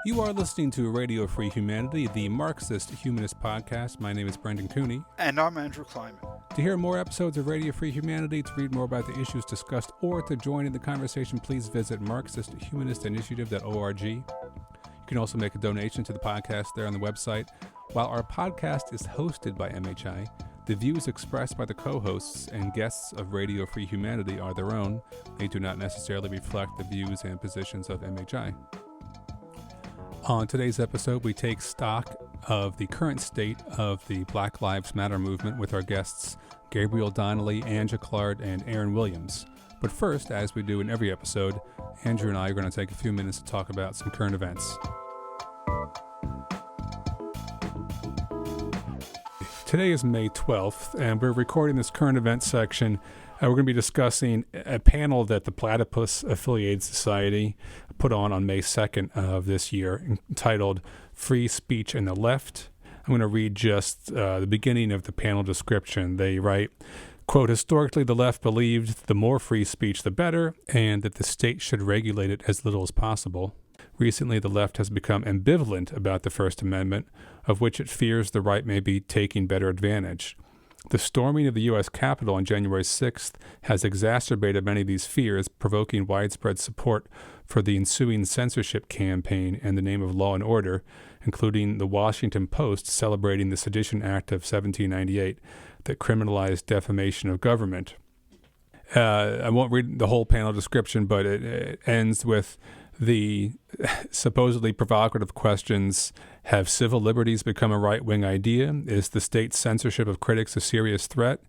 You are listening to Radio Free Humanity, the Marxist-Humanist podcast. My name is Brendan Cooney. And I'm Andrew Kleiman. To hear more episodes of Radio Free Humanity, to read more about the issues discussed, or to join in the conversation, please visit Marxist-Humanist Initiative.org. You can also make a donation to the podcast there on the website. While our podcast is hosted by MHI, the views expressed by the co-hosts and guests of Radio Free Humanity are their own. They do not necessarily reflect the views and positions of MHI. On today's episode, we take stock of the current state of the Black Lives Matter movement with our guests Gabriel Donnelly, Jaclard, and Aaron Williams. But first, as we do in every episode, Andrew and I are going to take a few minutes to talk about some current events. Today is May 12th, and we're recording this current events section. We're going to be discussing a panel that the Platypus Affiliated Society put on May 2nd of this year, entitled Free Speech and the Left. I'm going to read just the beginning of the panel description. They write, quote, historically, the left believed the more free speech, the better, and that the state should regulate it as little as possible. Recently, the left has become ambivalent about the First Amendment, of which it fears the right may be taking better advantage. The storming of the U.S. Capitol on January 6th has exacerbated many of these fears, provoking widespread support for the ensuing censorship campaign in the name of law and order, including the Washington Post celebrating the Sedition Act of 1798 that criminalized defamation of government. I won't read the whole panel description, but it ends with the supposedly provocative questions: have civil liberties become a right-wing idea? Is the state's censorship of critics a serious threat?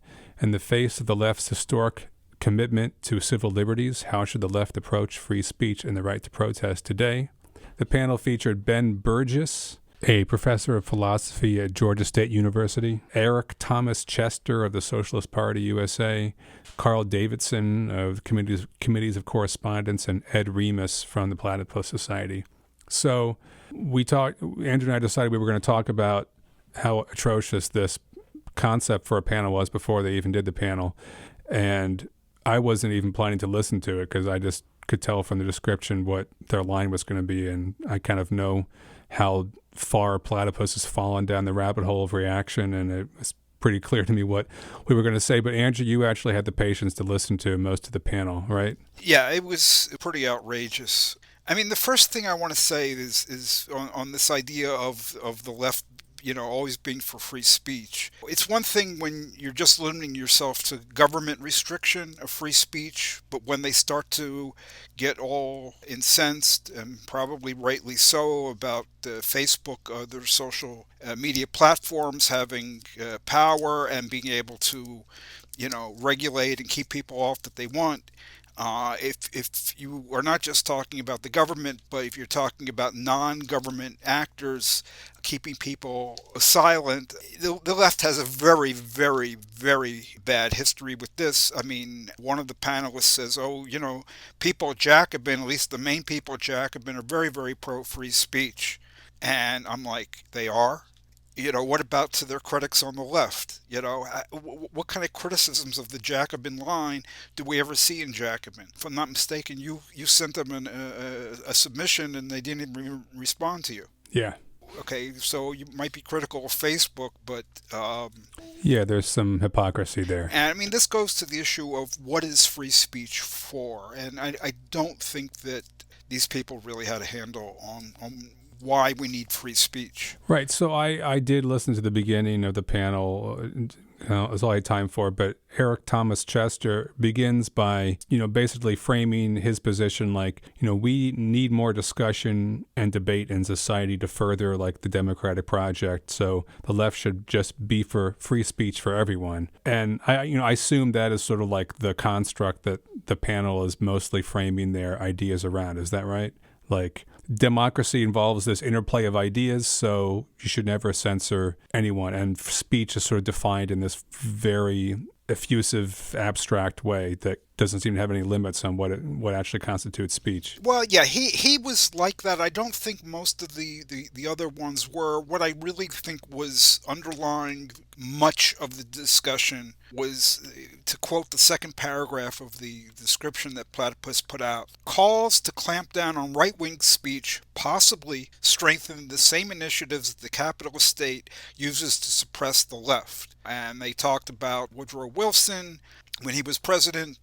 In the face of the left's historic commitment to civil liberties, how should the left approach free speech and the right to protest today? The panel featured Ben Burgess, a professor of philosophy at Georgia State University, Eric Thomas Chester of the Socialist Party USA, Carl Davidson of the Committees of Correspondence, and Ed Remus from the Platypus Society. So Andrew and I decided we were going to talk about how atrocious this concept for a panel was before they even did the panel. And I wasn't even planning to listen to it because I just could tell from the description what their line was going to be. And I kind of know how far Platypus has fallen down the rabbit hole of reaction, and it was pretty clear to me what we were going to say. But Andrew, you actually had the patience to listen to most of the panel, right? Yeah, it was pretty outrageous. I mean, the first thing I want to say is on this idea of the left, always being for free speech. It's one thing when you're just limiting yourself to government restriction of free speech, but when they start to get all incensed, and probably rightly so, about Facebook, other social media platforms having power and being able to, regulate and keep people off that they want. If you are not just talking about the government, but if you're talking about non-government actors keeping people silent, the left has a very, very, very bad history with this. I mean, one of the panelists says, people at Jacobin, at least the main people at Jacobin, are very, very pro-free speech. And I'm like, they are? What about to their critics on the left? What kind of criticisms of the Jacobin line do we ever see in Jacobin? If I'm not mistaken, you sent them a submission and they didn't even respond to you. Yeah. Okay, so you might be critical of Facebook, but... yeah, there's some hypocrisy there. And I mean, this goes to the issue of what is free speech for? And I don't think that these people really had a handle on why we need free speech. Right. So I did listen to the beginning of the panel. That's all I had time for. But Eric Thomas Chester begins by, basically framing his position like, we need more discussion and debate in society to further like the democratic project. So the left should just be for free speech for everyone. And I assume that is sort of like the construct that the panel is mostly framing their ideas around. Is that right? Like, democracy involves this interplay of ideas, so you should never censor anyone. And speech is sort of defined in this very effusive, abstract way that doesn't seem to have any limits on what actually constitutes speech. Well, yeah, he was like that. I don't think most of the other ones were. What I really think was underlying much of the discussion was, to quote the second paragraph of the description that Platypus put out, calls to clamp down on right-wing speech, possibly strengthen the same initiatives that the capitalist state uses to suppress the left. And they talked about Woodrow Wilson. When he was president,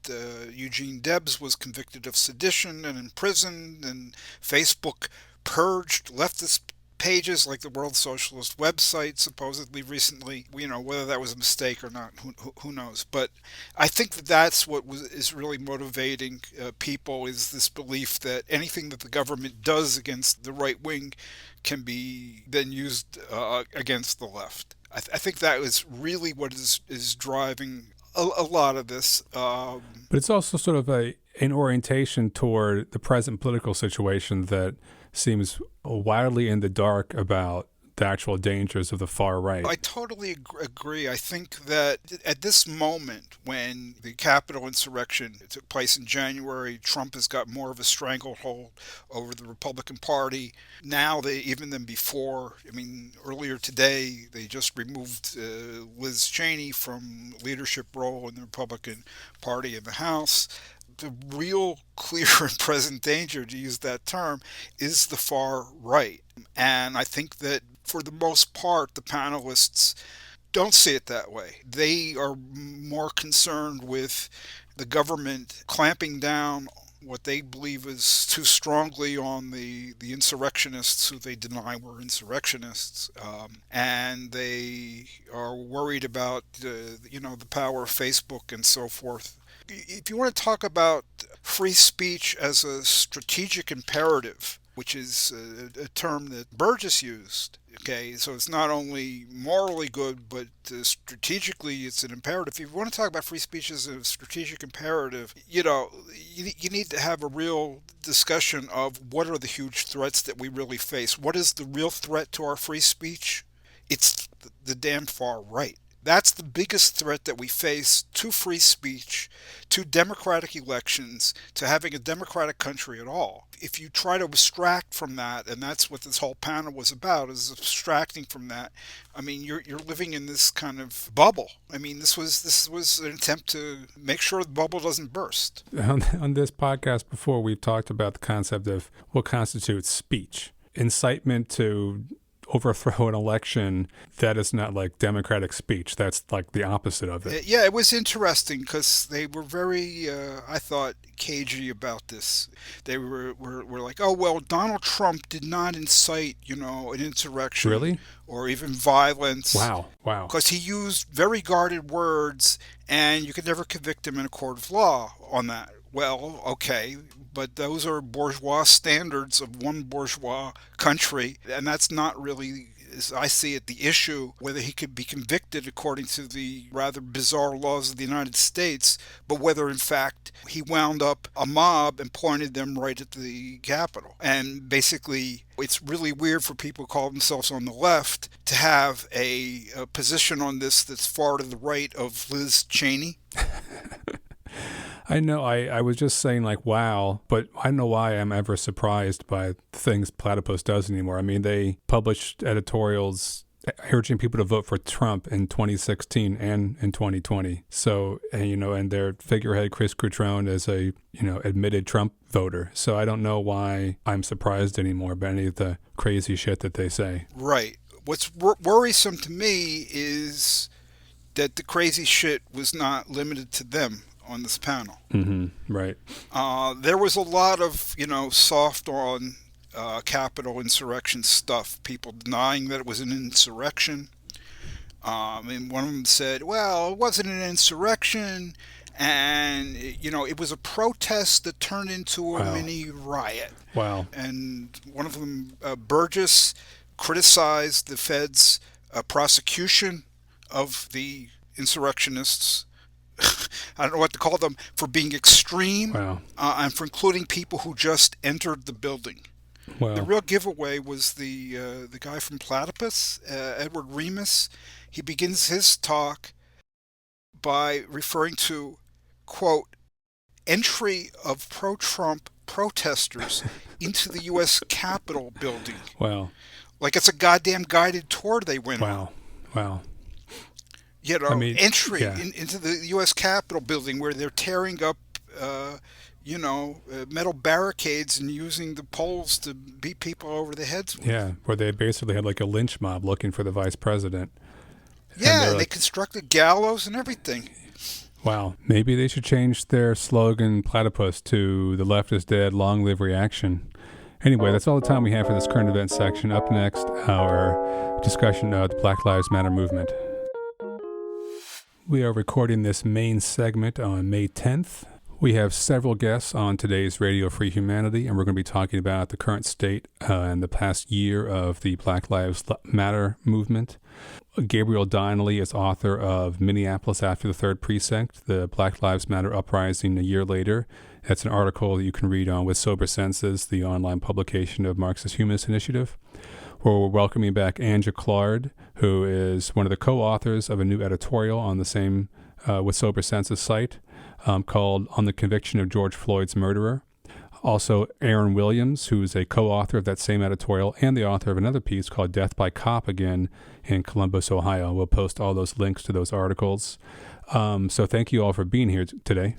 Eugene Debs was convicted of sedition and imprisoned, and Facebook purged leftist pages like the World Socialist website supposedly recently. Whether that was a mistake or not, who knows. But I think that that's what is really motivating people, is this belief that anything that the government does against the right wing can be then used against the left. I think that is really what is driving a lot of this. But it's also sort of an orientation toward the present political situation that seems wildly in the dark about the actual dangers of the far right. I totally agree. I think that at this moment, when the Capitol insurrection took place in January, Trump has got more of a stranglehold over the Republican Party now even than before. I mean, earlier today, they just removed Liz Cheney from leadership role in the Republican Party in the House. The real clear and present danger, to use that term, is the far right. And I think that for the most part, the panelists don't see it that way. They are more concerned with the government clamping down what they believe is too strongly on the insurrectionists who they deny were insurrectionists. And they are worried about, the power of Facebook and so forth. If you want to talk about free speech as a strategic imperative, which is a term that Burgess used, okay, so it's not only morally good, but strategically it's an imperative. If you want to talk about free speech as a strategic imperative, you need to have a real discussion of what are the huge threats that we really face. What is the real threat to our free speech? It's the damn far right. That's the biggest threat that we face to free speech, to democratic elections, to having a democratic country at all. If you try to abstract from that, and that's what this whole panel was about, is abstracting from that, I mean, you're living in this kind of bubble. I mean, this was an attempt to make sure the bubble doesn't burst. On this podcast before, we've talked about the concept of what constitutes speech. Incitement to overthrow an election, that is not like democratic speech. That's like the opposite of it. Yeah, it was interesting because they were very, I thought, cagey about this. They were like, oh, well, Donald Trump did not incite, an insurrection. Really? Or even violence. Wow. Because he used very guarded words, and you could never convict him in a court of law on that. Well, okay, but those are bourgeois standards of one bourgeois country, and that's not really, as I see it, the issue, whether he could be convicted according to the rather bizarre laws of the United States, but whether, in fact, he wound up a mob and pointed them right at the Capitol. And basically, it's really weird for people who call themselves on the left to have a position on this that's far to the right of Liz Cheney. I know. I was just saying, like, wow, but I don't know why I'm ever surprised by things Platypus does anymore. I mean, they published editorials urging people to vote for Trump in 2016 and in 2020. So, and their figurehead, Chris Cutrone, is a, admitted Trump voter. So I don't know why I'm surprised anymore by any of the crazy shit that they say. Right. What's worrisome to me is that the crazy shit was not limited to them on this panel. Mm-hmm. Right. There was a lot of, soft on Capitol insurrection stuff, people denying that it was an insurrection. And one of them said, well, it wasn't an insurrection, and, it was a protest that turned into a mini riot. Wow. And one of them, Burgess, criticized the Fed's prosecution of the insurrectionists. I don't know what to call them, for being extreme. Wow. And for including people who just entered the building. Wow. The real giveaway was the guy from Platypus, Edward Remus. He begins his talk by referring to, quote, entry of pro-Trump protesters into the U.S. Capitol building. Wow. Like it's a goddamn guided tour they went on. Wow. Entry into the U.S. Capitol building where they're tearing up, metal barricades and using the poles to beat people over the heads with. Yeah, where they basically had like a lynch mob looking for the vice president. Yeah, they constructed gallows and everything. Wow. Maybe they should change their slogan, platypus, to "The left is dead, long live reaction." Anyway, that's all the time we have for this current event section. Up next, our discussion of the Black Lives Matter movement. We are recording this main segment on May 10th. We have several guests on today's Radio Free Humanity, and we're going to be talking about the current state and the past year of the Black Lives Matter movement. Gabriel Donnelly is author of Minneapolis After the Third Precinct, the Black Lives Matter Uprising a Year Later. That's an article that you can read on With Sober Senses, the online publication of Marxist-Humanist Initiative. We're welcoming back Jaclard, who is one of the co-authors of a new editorial on the same With Sober Senses site called On the Conviction of George Floyd's Murderer. Also, Aaron Williams, who is a co-author of that same editorial and the author of another piece called Death by Cop again in Columbus, Ohio. We'll post all those links to those articles. So thank you all for being here today.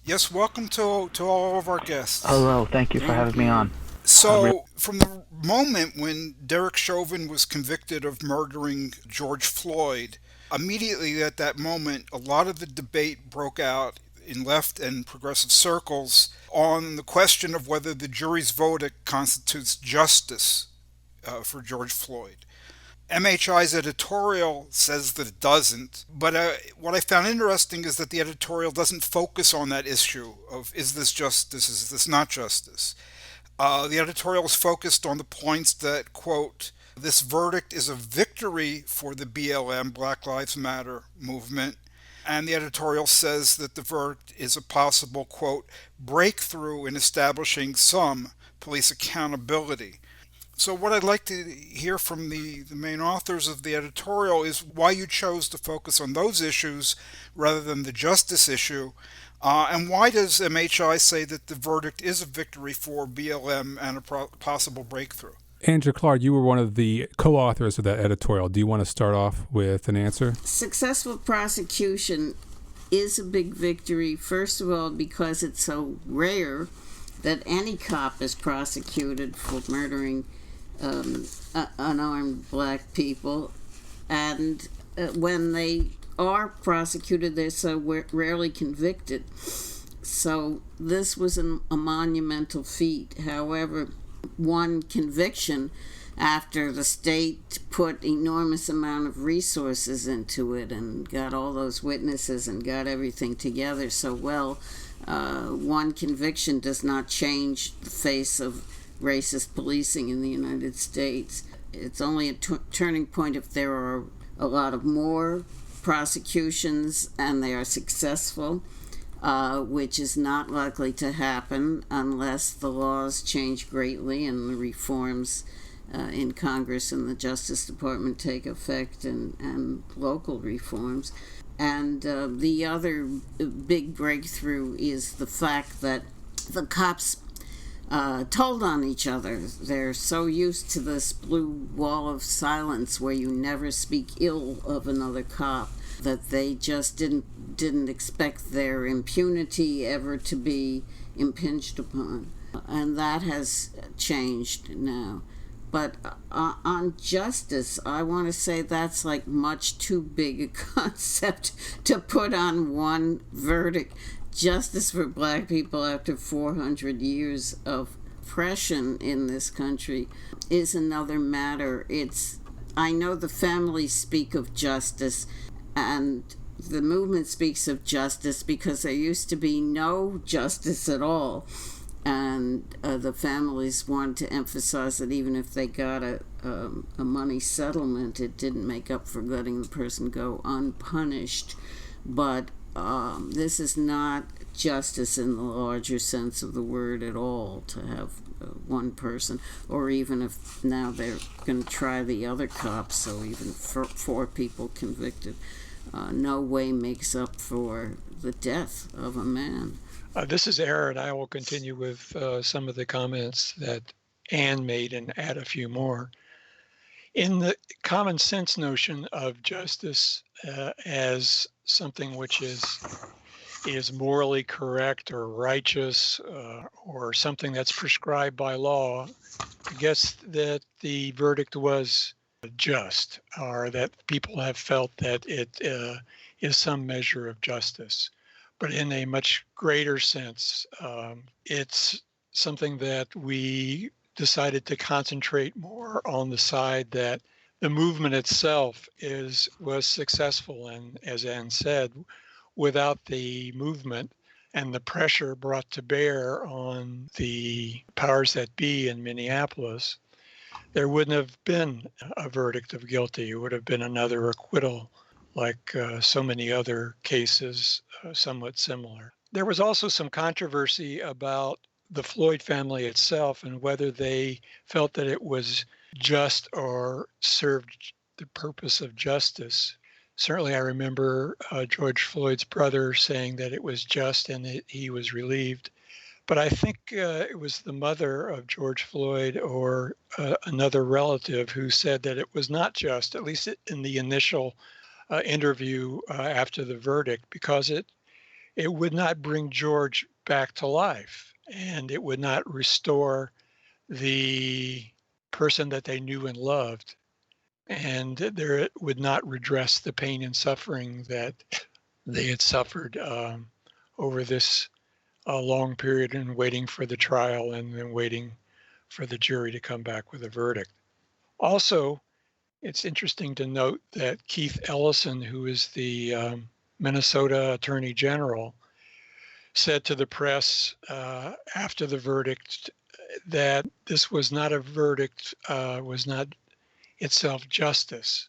Yes, welcome to all of our guests. Hello, thank you for having me on. So, from the moment when Derek Chauvin was convicted of murdering George Floyd, immediately at that moment, a lot of the debate broke out in left and progressive circles on the question of whether the jury's verdict constitutes justice for George Floyd. MHI's editorial says that it doesn't, but what I found interesting is that the editorial doesn't focus on that issue of is this justice, is this not justice. The editorial is focused on the points that, quote, this verdict is a victory for the BLM, Black Lives Matter movement, and the editorial says that the verdict is a possible, quote, breakthrough in establishing some police accountability. So what I'd like to hear from the main authors of the editorial is why you chose to focus on those issues rather than the justice issue, and why does MHI say that the verdict is a victory for BLM and a possible breakthrough? Jaclard, you were one of the co-authors of that editorial. Do you want to start off with an answer? Successful prosecution is a big victory, first of all, because it's so rare that any cop is prosecuted for murdering unarmed black people, and when they are prosecuted, they're so rarely convicted. So this was a monumental feat. However, one conviction after the state put enormous amount of resources into it and got all those witnesses and got everything together so well, one conviction does not change the face of racist policing in the United States. It's only a turning point if there are a lot of more prosecutions and they are successful, which is not likely to happen unless the laws change greatly and the reforms in Congress and the Justice Department take effect, and local reforms. And the other big breakthrough is the fact that the cops told on each other. They're so used to this blue wall of silence where you never speak ill of another cop that they just didn't expect their impunity ever to be impinged upon. And that has changed now. But on justice, I want to say that's like much too big a concept to put on one verdict. Justice for black people after 400 years of oppression in this country is another matter. I know the families speak of justice and the movement speaks of justice because there used to be no justice at all. And the families wanted to emphasize that even if they got a money settlement, it didn't make up for letting the person go unpunished. But this is not justice in the larger sense of the word at all, to have one person, or even if now they're going to try the other cops, so even four people convicted, no way makes up for the death of a man. This is Aaron. I will continue with some of the comments that Anne made and add a few more. In the common sense notion of justice as something which is morally correct or righteous or something that's prescribed by law, I guess that the verdict was just, or that people have felt that it is some measure of justice. But in a much greater sense, it's something that we decided to concentrate more on the side that the movement itself was successful. And as Anne said, without the movement and the pressure brought to bear on the powers that be in Minneapolis, there wouldn't have been a verdict of guilty. It would have been another acquittal, like so many other cases somewhat similar. There was also some controversy about the Floyd family itself and whether they felt that it was just or served the purpose of justice. Certainly, I remember George Floyd's brother saying that it was just and that he was relieved. But I think it was the mother of George Floyd or another relative who said that it was not just, at least in the initial interview after the verdict, because it would not bring George back to life, and it would not restore the person that they knew and loved, and there it would not redress the pain and suffering that they had suffered over this long period and waiting for the trial and then waiting for the jury to come back with a verdict. Also, it's interesting to note that Keith Ellison, who is the Minnesota Attorney General, said to the press after the verdict that this was not a verdict, was not itself justice,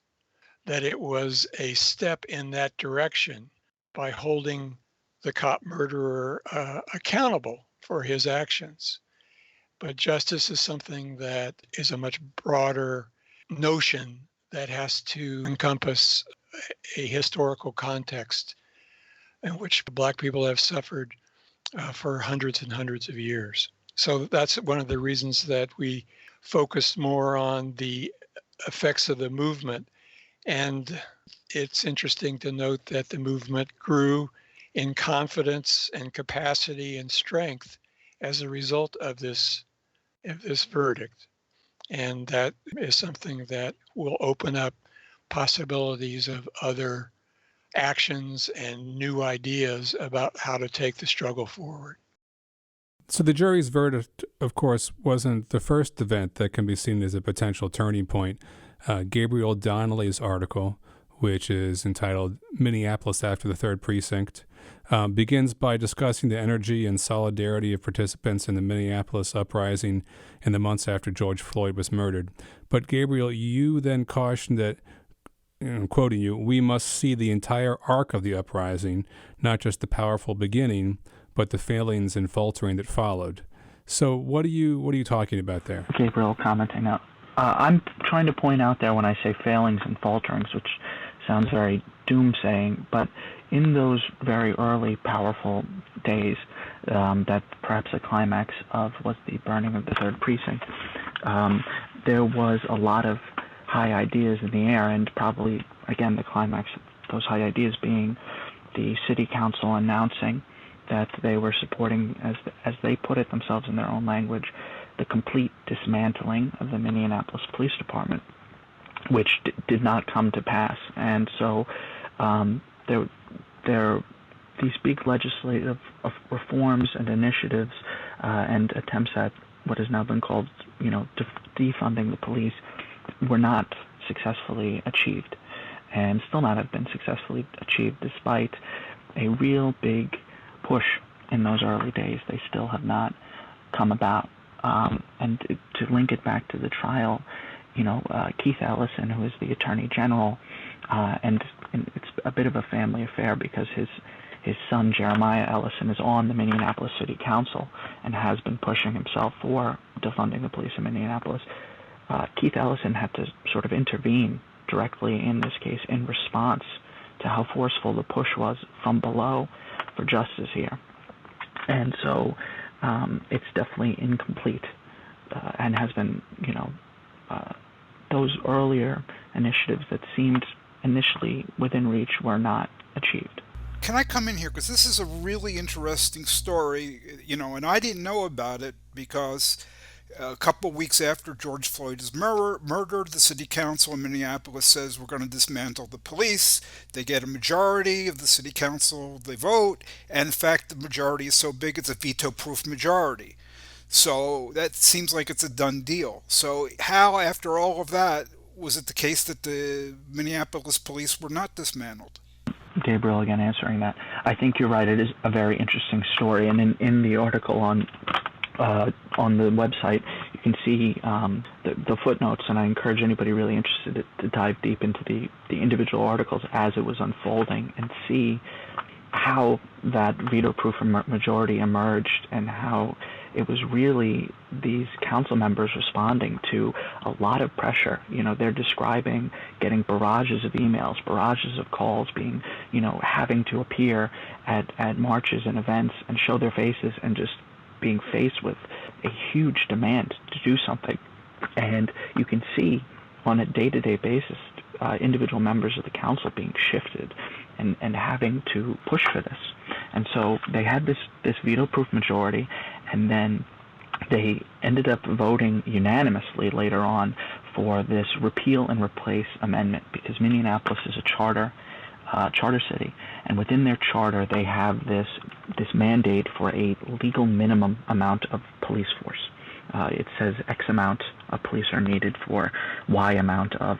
that it was a step in that direction by holding the cop murderer accountable for his actions. But justice is something that is a much broader notion that has to encompass a historical context in which Black people have suffered for hundreds and hundreds of years. So that's one of the reasons that we focused more on the effects of the movement. And it's interesting to note that the movement grew in confidence and capacity and strength as a result of this verdict. And that is something that will open up possibilities of other actions and new ideas about how to take the struggle forward. So the jury's verdict, of course, wasn't the first event that can be seen as a potential turning point. Gabriel Donnelly's article, which is entitled Minneapolis After the Third Precinct, begins by discussing the energy and solidarity of participants in the Minneapolis uprising in the months after George Floyd was murdered. But Gabriel, you then cautioned that, I'm quoting you, we must see the entire arc of the uprising, not just the powerful beginning, but the failings and faltering that followed. So what are you talking about there? Gabriel commenting now. I'm trying to point out there when I say failings and falterings, which sounds very doomsaying, but in those very early powerful days, that perhaps the climax of was the burning of the third precinct, there was a lot of high ideas in the air, and probably, again, the climax of those high ideas being the city council announcing that they were supporting, as they put it themselves in their own language, the complete dismantling of the Minneapolis Police Department, which did not come to pass. And so there these big legislative reforms and initiatives and attempts at what has now been called, defunding the police were not successfully achieved, and still not have been successfully achieved despite a real big push in those early days. They still have not come about. And to link it back to the trial, Keith Ellison, who is the Attorney General, and it's a bit of a family affair because his son Jeremiah Ellison is on the Minneapolis City Council and has been pushing himself for defunding the police in Minneapolis. Keith Ellison had to sort of intervene directly in this case in response to how forceful the push was from below for justice here. And so it's definitely incomplete and has been, those earlier initiatives that seemed initially within reach were not achieved. Can I come in here? Because this is a really interesting story, and I didn't know about it because a couple of weeks after George Floyd is murdered, the city council in Minneapolis says we're going to dismantle the police. They get a majority of the city council, they vote, and in fact, the majority is so big it's a veto-proof majority. So that seems like it's a done deal. So, how, after all of that, was it the case that the Minneapolis police were not dismantled? Gabriel again answering that. I think you're right. It is a very interesting story, and in the article on the website, you can see the footnotes, and I encourage anybody really interested to dive deep into the individual articles as it was unfolding and see how that veto-proof majority emerged and how it was really these council members responding to a lot of pressure. They're describing getting barrages of emails, barrages of calls, being, having to appear at marches and events and show their faces and just being faced with a huge demand to do something. And you can see on a day-to-day basis individual members of the council being shifted and having to push for this. And so they had this veto-proof majority, and then they ended up voting unanimously later on for this repeal and replace amendment, because Minneapolis is a charter city, and within their charter they have this mandate for a legal minimum amount of police force. It says X amount of police are needed for Y amount of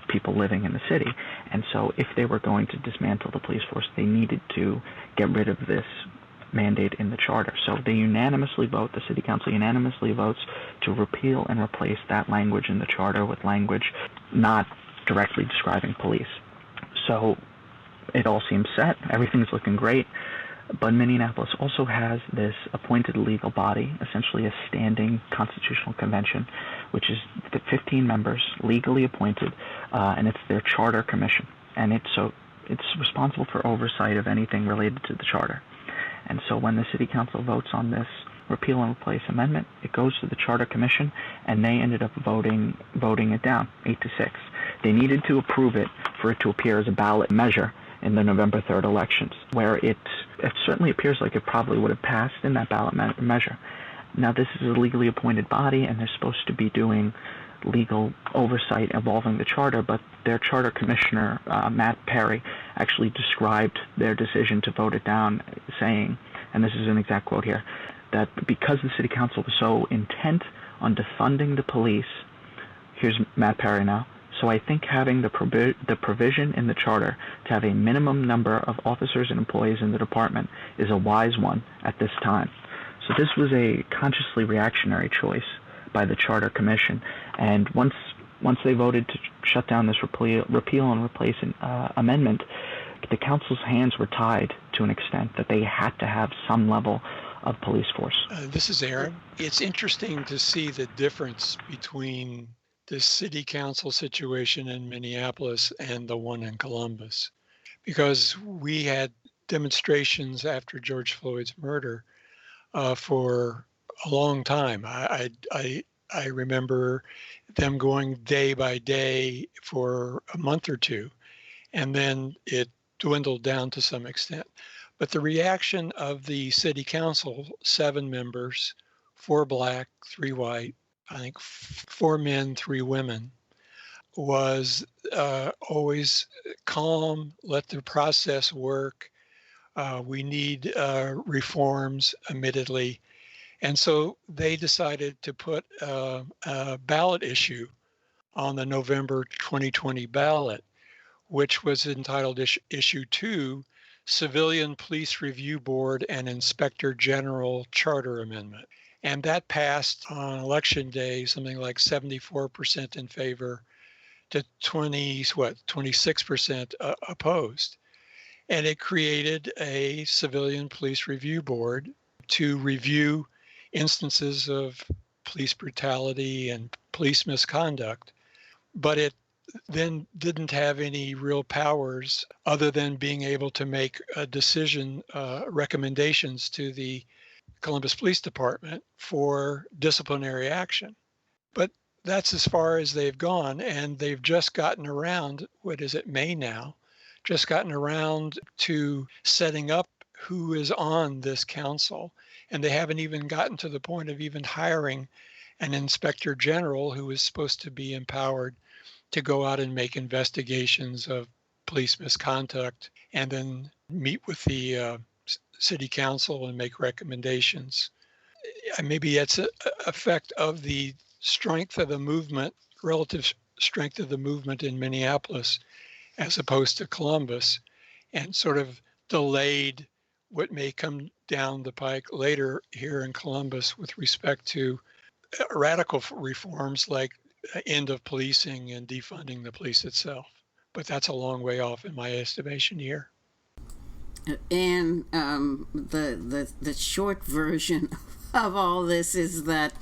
people living in the city. And so if they were going to dismantle the police force, they needed to get rid of this mandate in the charter. So they unanimously vote, the city council unanimously votes to repeal and replace that language in the charter with language not directly describing police. So it all seems set, everything's looking great. But Minneapolis also has this appointed legal body, essentially a standing constitutional convention, which is 15 members legally appointed, and it's their charter commission. And it's responsible for oversight of anything related to the charter. And so when the city council votes on this repeal and replace amendment, it goes to the charter commission, and they ended up voting it down 8-6. They needed to approve it for it to appear as a ballot measure in the November 3rd elections, where it certainly appears like it probably would have passed in that ballot measure. Now, this is a legally appointed body, and they're supposed to be doing legal oversight involving the charter, but their charter commissioner, Matt Perry, actually described their decision to vote it down, saying, and this is an exact quote here, that because the city council was so intent on defunding the police, here's Matt Perry now, so I think having the provision in the charter to have a minimum number of officers and employees in the department is a wise one at this time. So this was a consciously reactionary choice by the Charter Commission. And once they voted to shut down this repeal and replace amendment, the council's hands were tied to an extent that they had to have some level of police force. This is Aaron. It's interesting to see the difference between the city council situation in Minneapolis and the one in Columbus, because we had demonstrations after George Floyd's murder for a long time. I remember them going day by day for a month or two, and then it dwindled down to some extent. But the reaction of the city council, 7 members, 4 black, 3 white, I think 4 men, 3 women, was always calm, let the process work. We need reforms, admittedly. And so they decided to put a ballot issue on the November 2020 ballot, which was entitled Issue 2, Civilian Police Review Board and Inspector General Charter Amendment. And that passed on election day, something like 74% in favor to 26% opposed. And it created a civilian police review board to review instances of police brutality and police misconduct. But it then didn't have any real powers other than being able to make a decision, recommendations to the Columbus Police Department for disciplinary action. But that's as far as they've gone, and they've just gotten around, what is it, May now, just gotten around to setting up who is on this council. And they haven't even gotten to the point of even hiring an inspector general who is supposed to be empowered to go out and make investigations of police misconduct and then meet with the city council and make recommendations. Maybe it's an effect of the strength of the movement, relative strength of the movement in Minneapolis as opposed to Columbus, and sort of delayed what may come down the pike later here in Columbus with respect to radical reforms like end of policing and defunding the police itself. But that's a long way off in my estimation here. And the short version of all this is that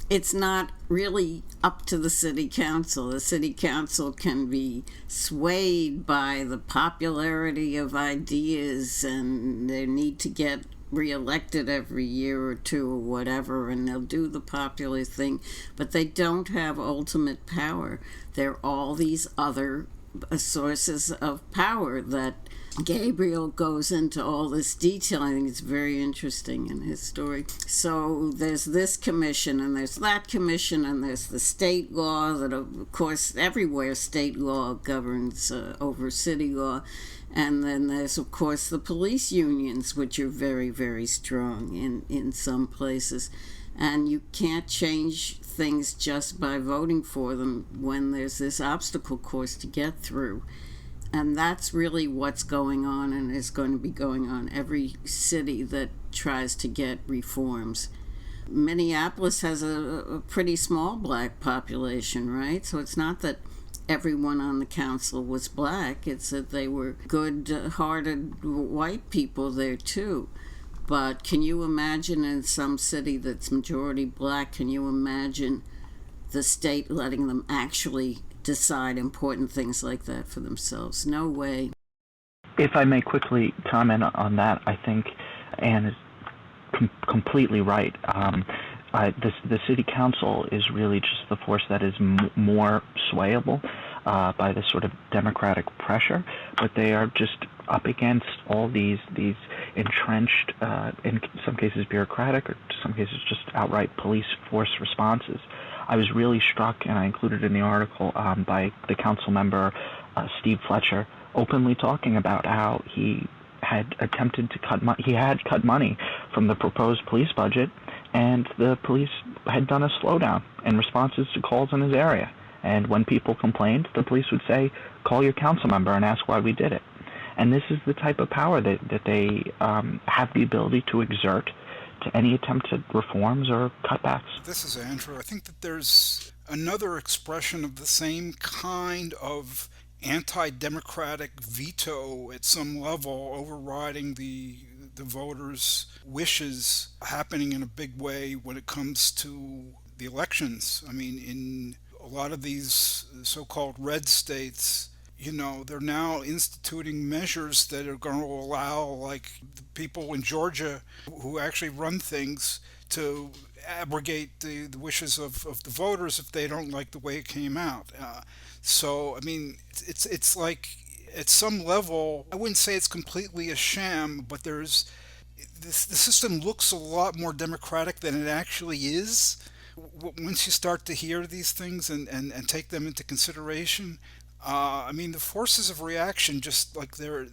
it's not really up to the city council. The city council can be swayed by the popularity of ideas, and they need to get reelected every year or two or whatever, and they'll do the popular thing, but they don't have ultimate power. There are all these other sources of power that Gabriel goes into all this detail. I think it's very interesting in his story. So there's this commission, and there's that commission, and there's the state law that, of course, everywhere state law governs over city law. And then there's, of course, the police unions, which are very, very strong in some places. And you can't change things just by voting for them when there's this obstacle course to get through. And that's really what's going on, and is going to be going on every city that tries to get reforms. Minneapolis has a pretty small black population, right? So it's not that everyone on the council was black. It's that they were good-hearted white people there, too. But can you imagine in some city that's majority black, can you imagine the state letting them actually decide important things like that for themselves? No way. If I may quickly comment on that, I think Anne is completely right. The city council is really just the force that is more swayable by this sort of democratic pressure, but they are just up against all these entrenched, in some cases bureaucratic, or in some cases just outright police force responses. I was really struck, and I included in the article, by the council member Steve Fletcher openly talking about how he had attempted to cut money from the proposed police budget, and the police had done a slowdown in responses to calls in his area. And when people complained, the police would say, call your council member and ask why we did it. And this is the type of power that they have the ability to exert to any attempt at reforms or cutbacks. This is Andrew. I think that there's another expression of the same kind of anti-democratic veto at some level overriding the voters' wishes happening in a big way when it comes to the elections. I mean, in a lot of these so-called red states, they're now instituting measures that are going to allow, like, the people in Georgia who actually run things to abrogate the wishes of the voters if they don't like the way it came out. So, I mean, it's like, at some level, I wouldn't say it's completely a sham, but the system looks a lot more democratic than it actually is. Once you start to hear these things and take them into consideration, I mean, the forces of reaction, just like they're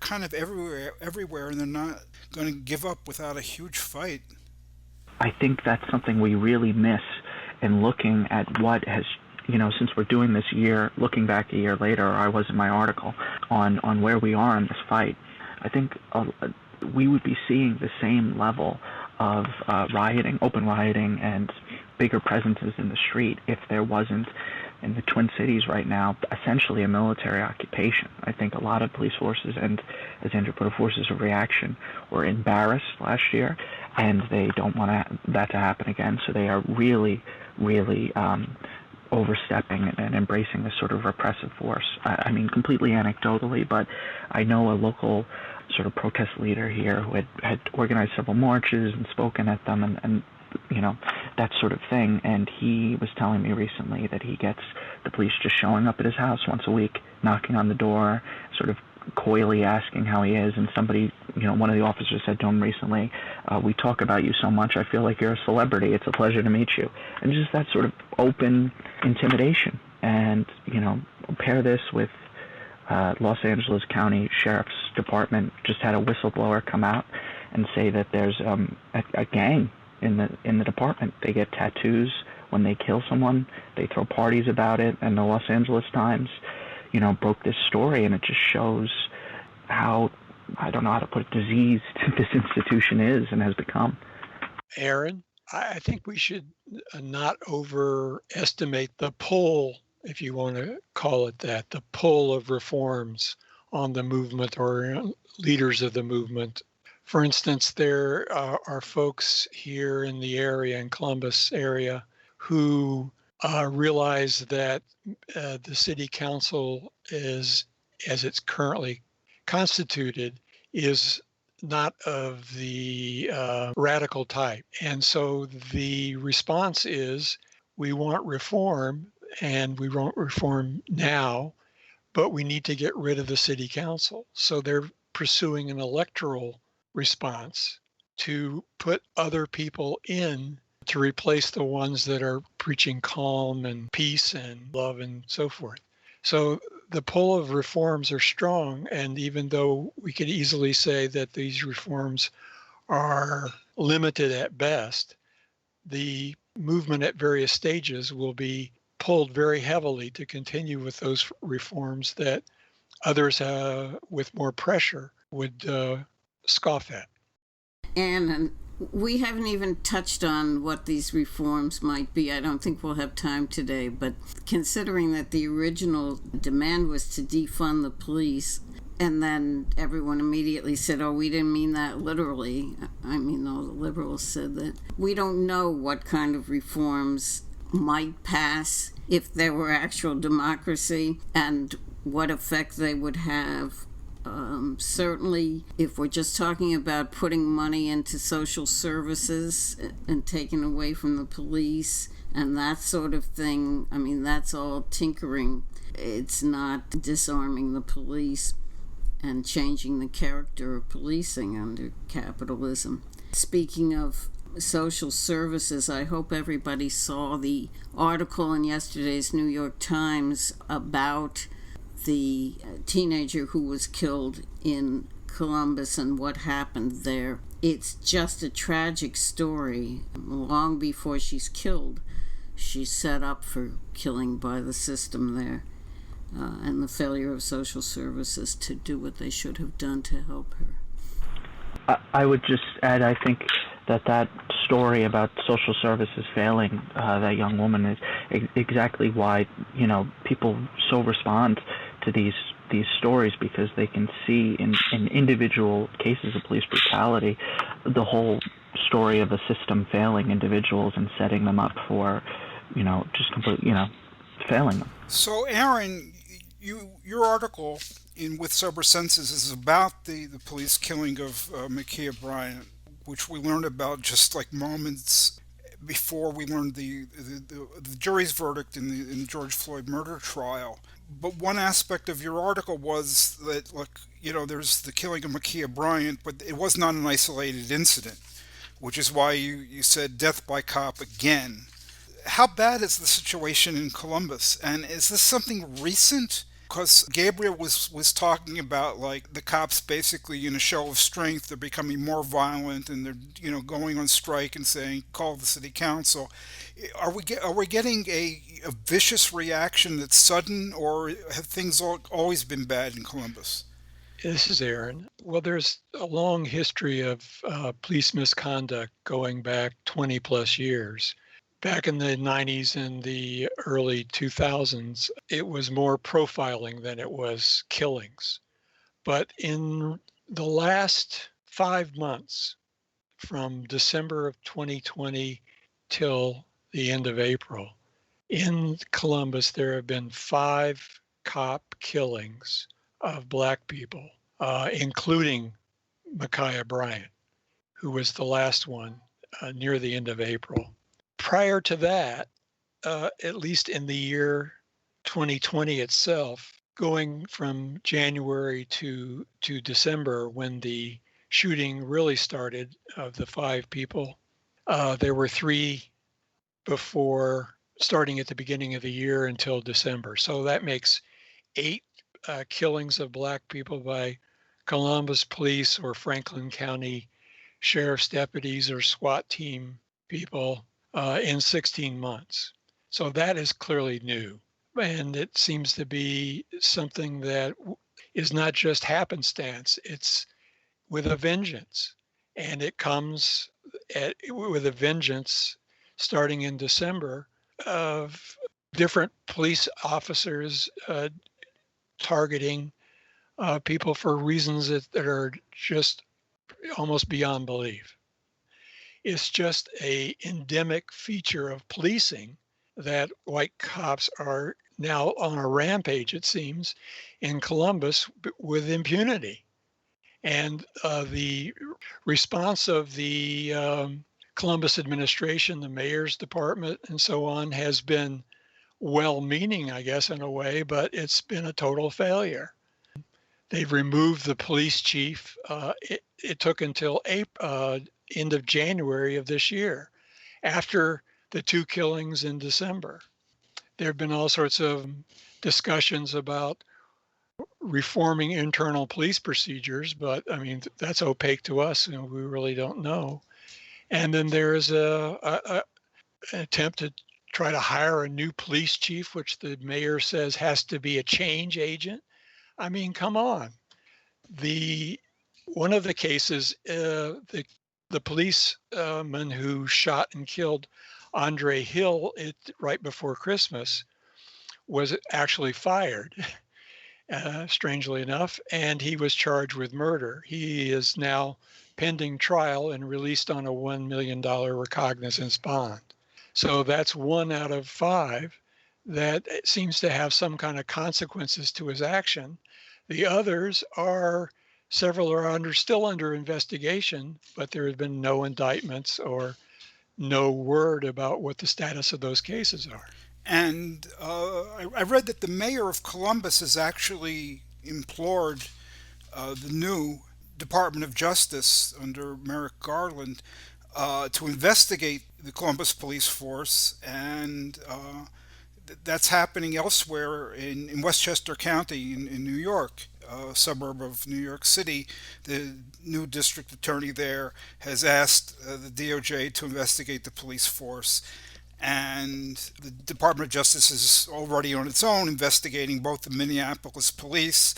kind of everywhere, and they're not going to give up without a huge fight. I think that's something we really miss in looking at what has, since we're doing this year, looking back a year later, I was in my article on where we are in this fight. I think we would be seeing the same level of rioting, open rioting, and bigger presences in the street if there wasn't, in the Twin Cities right now, essentially a military occupation. I think a lot of police forces and, as Andrew put it, forces of reaction were embarrassed last year, and they don't want that to happen again. So they are really, really overstepping and embracing this sort of repressive force. I mean, completely anecdotally, but I know a local sort of protest leader here who had organized several marches and spoken at them and that sort of thing. And he was telling me recently that he gets the police just showing up at his house once a week, knocking on the door, sort of coyly asking how he is. And somebody, one of the officers said to him recently, we talk about you so much, I feel like you're a celebrity. It's a pleasure to meet you. And just that sort of open intimidation. And, pair this with Los Angeles County Sheriff's Department just had a whistleblower come out and say that there's a gang in the department. They get tattoos when they kill someone. They throw parties about it. And the Los Angeles Times, broke this story, and it just shows how, I don't know how to put it, diseased this institution is and has become. Aaron, I think we should not overestimate the pull, if you want to call it that, the pull of reforms on the movement or leaders of the movement. For instance, there are folks here in the area, in Columbus area, who realize that the city council is, as it's currently constituted, is not of the radical type. And so the response is, we want reform, and we want reform now, but we need to get rid of the city council. So they're pursuing an electoral response to put other people in to replace the ones that are preaching calm and peace and love and so forth. So the pull of reforms are strong, and even though we could easily say that these reforms are limited at best, the movement at various stages will be pulled very heavily to continue with those reforms that others with more pressure would scoff at. And we haven't even touched on what these reforms might be. I don't think we'll have time today, but considering that the original demand was to defund the police, and then everyone immediately said, oh, we didn't mean that literally. I mean, all the liberals said that. We don't know what kind of reforms might pass if there were actual democracy and what effect they would have. Certainly, if we're just talking about putting money into social services and taking away from the police and that sort of thing, I mean, that's all tinkering. It's not disarming the police and changing the character of policing under capitalism. Speaking of social services, I hope everybody saw the article in yesterday's New York Times about the teenager who was killed in Columbus and what happened there. It's just a tragic story. Long before she's killed, she's set up for killing by the system there, and the failure of social services to do what they should have done to help her. I would just add, I think that story about social services failing that young woman is exactly why people so respond to these stories, because they can see in individual cases of police brutality the whole story of a system failing individuals and setting them up for just completely failing them. So Aaron, your article in With Sober Senses is about the police killing of Ma'Khia Bryant, which we learned about just like moments before we learned the jury's verdict in the George Floyd murder trial. But one aspect of your article was that, there's the killing of Ma'Khia Bryant, but it was not an isolated incident, which is why you said death by cop again. How bad is the situation in Columbus? And is this something recent? Because Gabriel was talking about the cops basically in a show of strength, they're becoming more violent and they're going on strike and saying call the city council. Are we getting a vicious reaction that's sudden, or have things always been bad in Columbus? This is Aaron. Well, there's a long history of police misconduct going back 20 plus years. Back in the 90s and the early 2000s, it was more profiling than it was killings. But in the last 5 months, from December of 2020 till the end of April, in Columbus, there have been 5 cop killings of Black people, including Micaiah Bryant, who was the last one near the end of April. Prior to that, at least in the year 2020 itself, going from January to December, when the shooting really started of the 5 people, there were 3 before starting at the beginning of the year until December. So that makes 8 killings of Black people by Columbus police or Franklin County sheriff's deputies or SWAT team people in 16 months. So that is clearly new. And it seems to be something that is not just happenstance, it's with a vengeance. And it comes with a vengeance starting in December of different police officers targeting people for reasons that are just almost beyond belief. It's just an endemic feature of policing that white cops are now on a rampage, it seems, in Columbus with impunity. And the response of the Columbus administration, the mayor's department, and so on, has been well-meaning, I guess, in a way, but it's been a total failure. They've removed the police chief. It took until end of January of this year, after the 2 killings in December. There have been all sorts of discussions about reforming internal police procedures, but I mean, that's opaque to us, and we really don't know. And then there is an attempt to try to hire a new police chief, which the mayor says has to be a change agent. I mean, come on. One of the cases, the policeman who shot and killed Andre Hill right before Christmas was actually fired, strangely enough, and he was charged with murder. He is now pending trial and released on a $1 million recognizance bond. So that's 1 out of 5 that seems to have some kind of consequences to his action. The others several are still under investigation, but there have been no indictments or no word about what the status of those cases are. And I read that the mayor of Columbus has actually implored the new Department of Justice under Merrick Garland to investigate the Columbus police force, and that's happening elsewhere in Westchester County in New York, a suburb of New York City. The new district attorney there has asked the DOJ to investigate the police force, and the Department of Justice is already on its own investigating both the Minneapolis police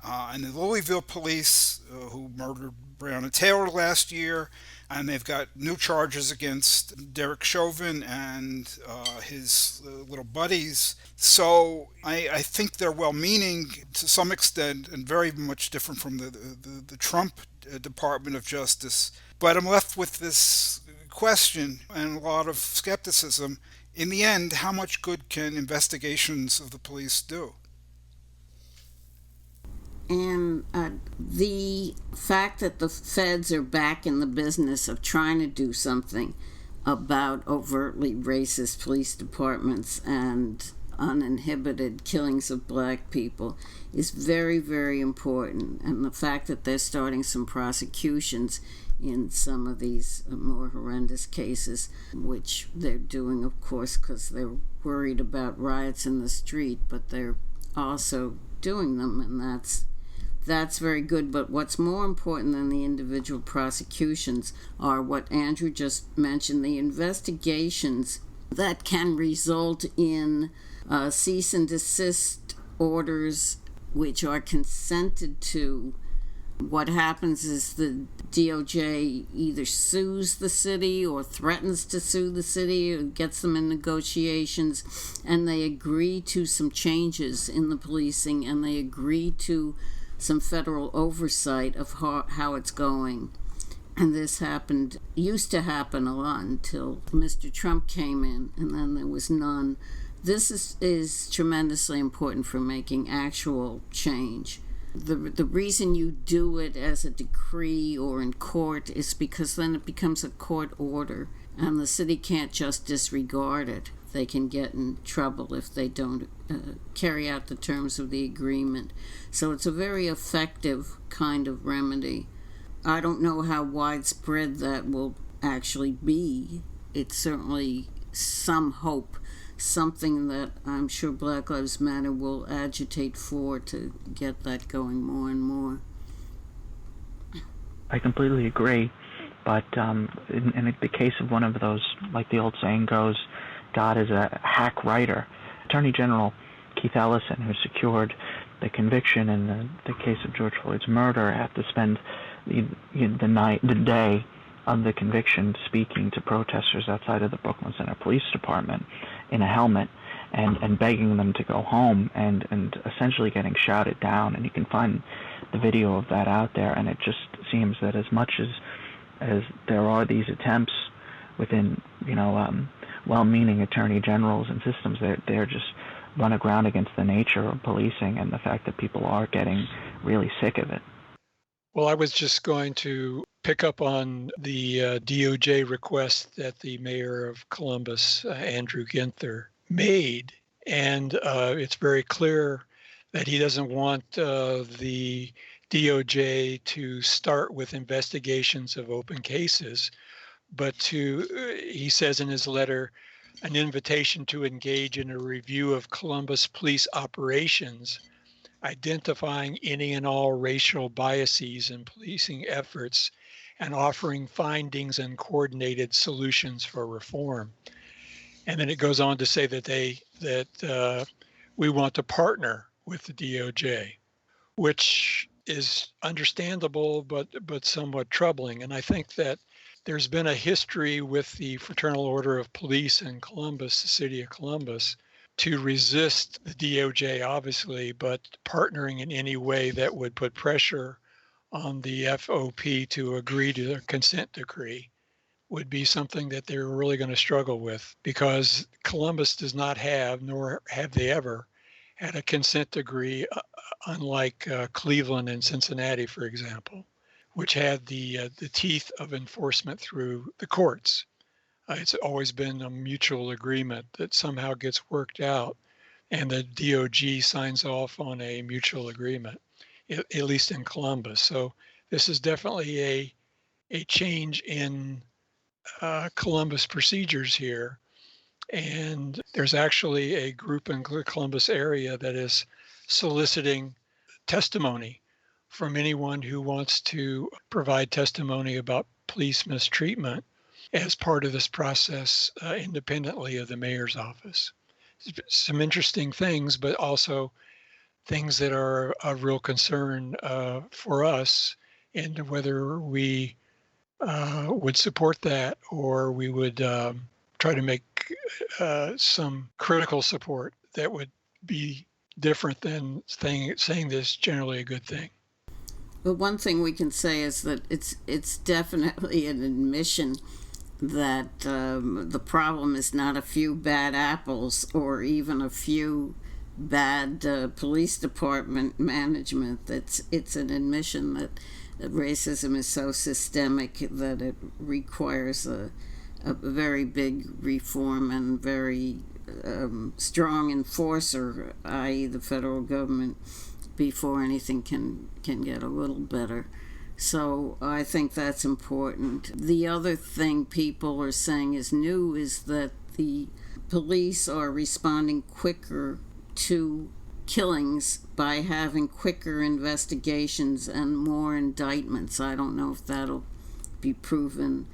and the Louisville police who murdered Breonna Taylor last year. And they've got new charges against Derek Chauvin and his little buddies. So I think they're well-meaning to some extent and very much different from the Trump Department of Justice. But I'm left with this question and a lot of skepticism. In the end, how much good can investigations of the police do? And the fact that the feds are back in the business of trying to do something about overtly racist police departments and uninhibited killings of Black people is very, very important. And the fact that they're starting some prosecutions in some of these more horrendous cases, which they're doing, of course, because they're worried about riots in the street, but they're also doing them, and that's very good. But what's more important than the individual prosecutions are what Andrew just mentioned, the investigations that can result in cease and desist orders which are consented to. What happens is the DOJ either sues the city or threatens to sue the city or gets them in negotiations, and they agree to some changes in the policing, and they agree to some federal oversight of how it's going. And this used to happen a lot until Mr. Trump came in, and then there was none. This is tremendously important for making actual change. The reason you do it as a decree or in court is because then it becomes a court order, and the city can't just disregard it. They can get in trouble if they don't carry out the terms of the agreement. So it's a very effective kind of remedy. I don't know how widespread that will actually be. It's certainly some hope, something that I'm sure Black Lives Matter will agitate for to get that going more and more. I completely agree, but in the case of one of those, like the old saying goes, God is a hack writer. Attorney General Keith Ellison, who secured the conviction in the case of George Floyd's murder, had to spend the day of the conviction speaking to protesters outside of the Brooklyn Center Police Department in a helmet and begging them to go home and essentially getting shouted down. And you can find the video of that out there, and it just seems that as much as there are these attempts within well-meaning attorney generals and systems, they're just run aground against the nature of policing and the fact that people are getting really sick of it. Well, I was just going to pick up on the DOJ request that the mayor of Columbus, Andrew Ginther, made. And it's very clear that he doesn't want the DOJ to start with investigations of open cases, but he says in his letter, an invitation to engage in a review of Columbus police operations, identifying any and all racial biases in policing efforts, and offering findings and coordinated solutions for reform. And then it goes on to say that we want to partner with the DOJ, which is understandable, but somewhat troubling. And I think that there's been a history with the Fraternal Order of Police in Columbus, the city of Columbus, to resist the DOJ, obviously, but partnering in any way that would put pressure on the FOP to agree to the consent decree would be something that they're really going to struggle with, because Columbus does not have, nor have they ever, had a consent decree, unlike Cleveland and Cincinnati, for example, which had the teeth of enforcement through the courts. It's always been a mutual agreement that somehow gets worked out, and the DOJ signs off on a mutual agreement, at least in Columbus. So this is definitely a change in Columbus procedures here. And there's actually a group in the Columbus area that is soliciting testimony from anyone who wants to provide testimony about police mistreatment as part of this process, independently of the mayor's office. Some interesting things, but also things that are of real concern for us, and whether we would support that or we would try to make some critical support that would be different than saying this generally a good thing. But one thing we can say is that it's definitely an admission that the problem is not a few bad apples or even a few bad police department management. It's an admission that racism is so systemic that it requires a very big reform and very strong enforcer, i.e. the federal government, before anything can get a little better. So I think that's important. The other thing people are saying is new is that the police are responding quicker to killings by having quicker investigations and more indictments. I don't know if that'll be proven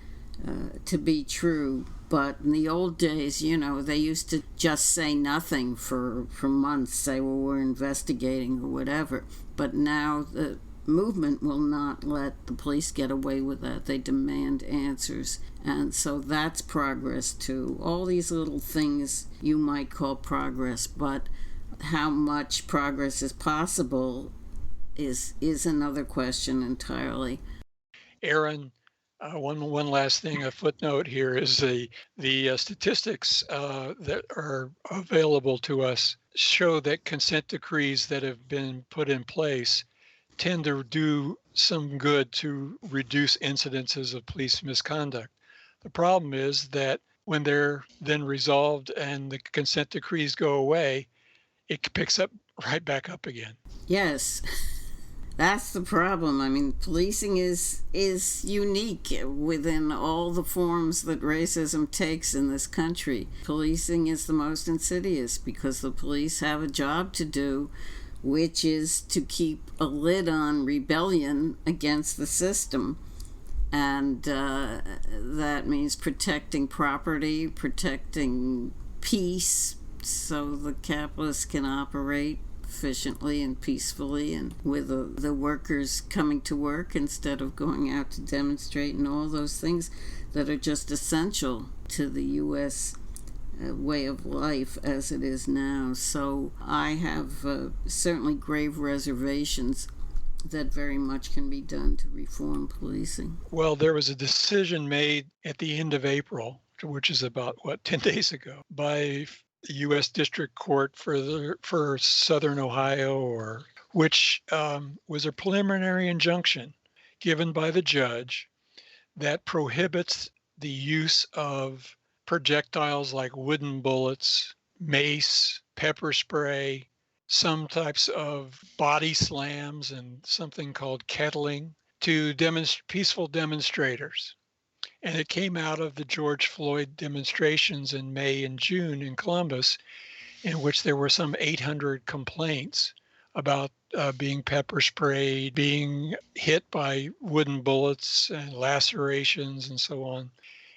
to be true, but in the old days, they used to just say nothing for months, say, well, we're investigating or whatever. But now the movement will not let the police get away with that. They demand answers. And so that's progress too. All these little things you might call progress, but how much progress is possible is another question entirely. Aaron, one last thing, a footnote here is the statistics that are available to us show that consent decrees that have been put in place tend to do some good to reduce incidences of police misconduct. The problem is that when they're then resolved and the consent decrees go away, it picks up right back up again. Yes. That's the problem. I mean, policing is unique within all the forms that racism takes in this country. Policing is the most insidious because the police have a job to do, which is to keep a lid on rebellion against the system. And that means protecting property, protecting peace, so the capitalists can operate efficiently and peacefully, and with the workers coming to work instead of going out to demonstrate, and all those things that are just essential to the U.S. way of life as it is now. So I have certainly grave reservations that very much can be done to reform policing. Well, there was a decision made at the end of April, which is about, 10 days ago, by the U.S. District Court for Southern Ohio, which was a preliminary injunction given by the judge that prohibits the use of projectiles like wooden bullets, mace, pepper spray, some types of body slams, and something called kettling to peaceful demonstrators. And it came out of the George Floyd demonstrations in May and June in Columbus, in which there were some 800 complaints about being pepper sprayed, being hit by wooden bullets and lacerations and so on.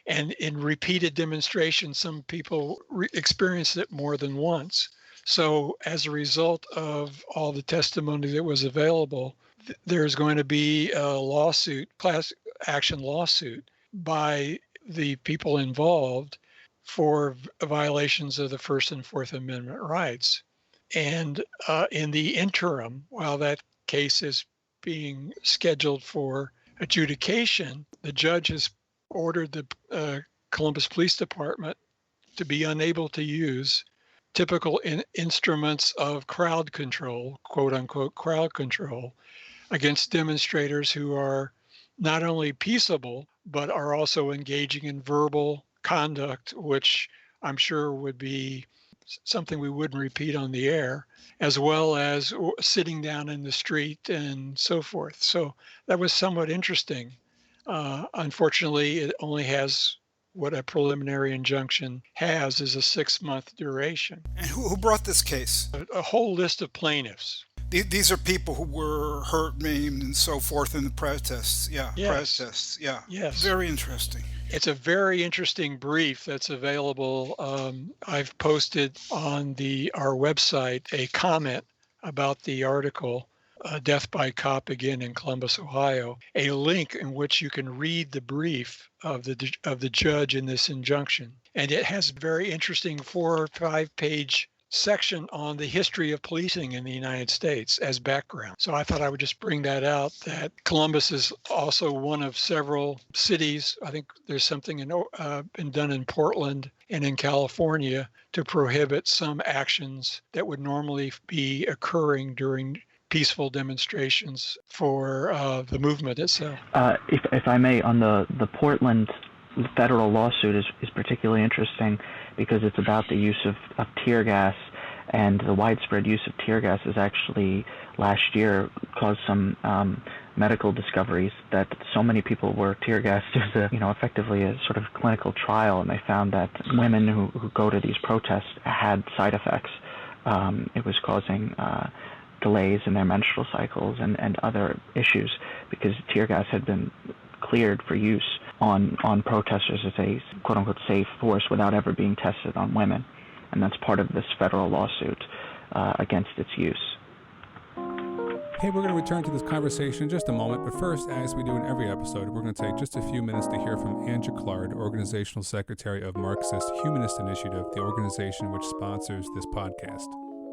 And in repeated demonstrations, some people experienced it more than once. So as a result of all the testimony that was available, there's going to be a lawsuit, class action lawsuit, by the people involved for violations of the First and Fourth Amendment rights. And in the interim, while that case is being scheduled for adjudication, the judge has ordered the Columbus Police Department to be unable to use typical instruments of crowd control, quote unquote crowd control, against demonstrators who are not only peaceable, but are also engaging in verbal conduct, which I'm sure would be something we wouldn't repeat on the air, as well as sitting down in the street and so forth. So that was somewhat interesting. Unfortunately, it only has what a preliminary injunction has is a 6-month duration. And who brought this case? A whole list of plaintiffs. These are people who were hurt, maimed, and so forth in the protests. Yeah, yes. Protests. Yeah, yes. Very interesting. It's a very interesting brief that's available. I've posted on our website a comment about the article, Death by Cop Again in Columbus, Ohio, a link in which you can read the brief of the judge in this injunction. And it has a very interesting 4 or 5 page section on the history of policing in the United States as background. So I thought I would just bring that out, that Columbus is also one of several cities. I think there's something been done in Portland and in California to prohibit some actions that would normally be occurring during peaceful demonstrations for the movement itself. If I may, on the Portland federal lawsuit is particularly interesting because it's about the use of tear gas, and the widespread use of tear gas has actually last year caused some medical discoveries that so many people were tear gassed as effectively a sort of clinical trial, and they found that women who go to these protests had side effects. It was causing delays in their menstrual cycles and other issues because tear gas had been cleared for use on protesters as a quote-unquote safe force without ever being tested on women. And that's part of this federal lawsuit against its use. Hey, we're going to return to this conversation in just a moment, but first, as we do in every episode, we're going to take just a few minutes to hear from Jaclard, Organizational Secretary of Marxist-Humanist Initiative, the organization which sponsors this podcast.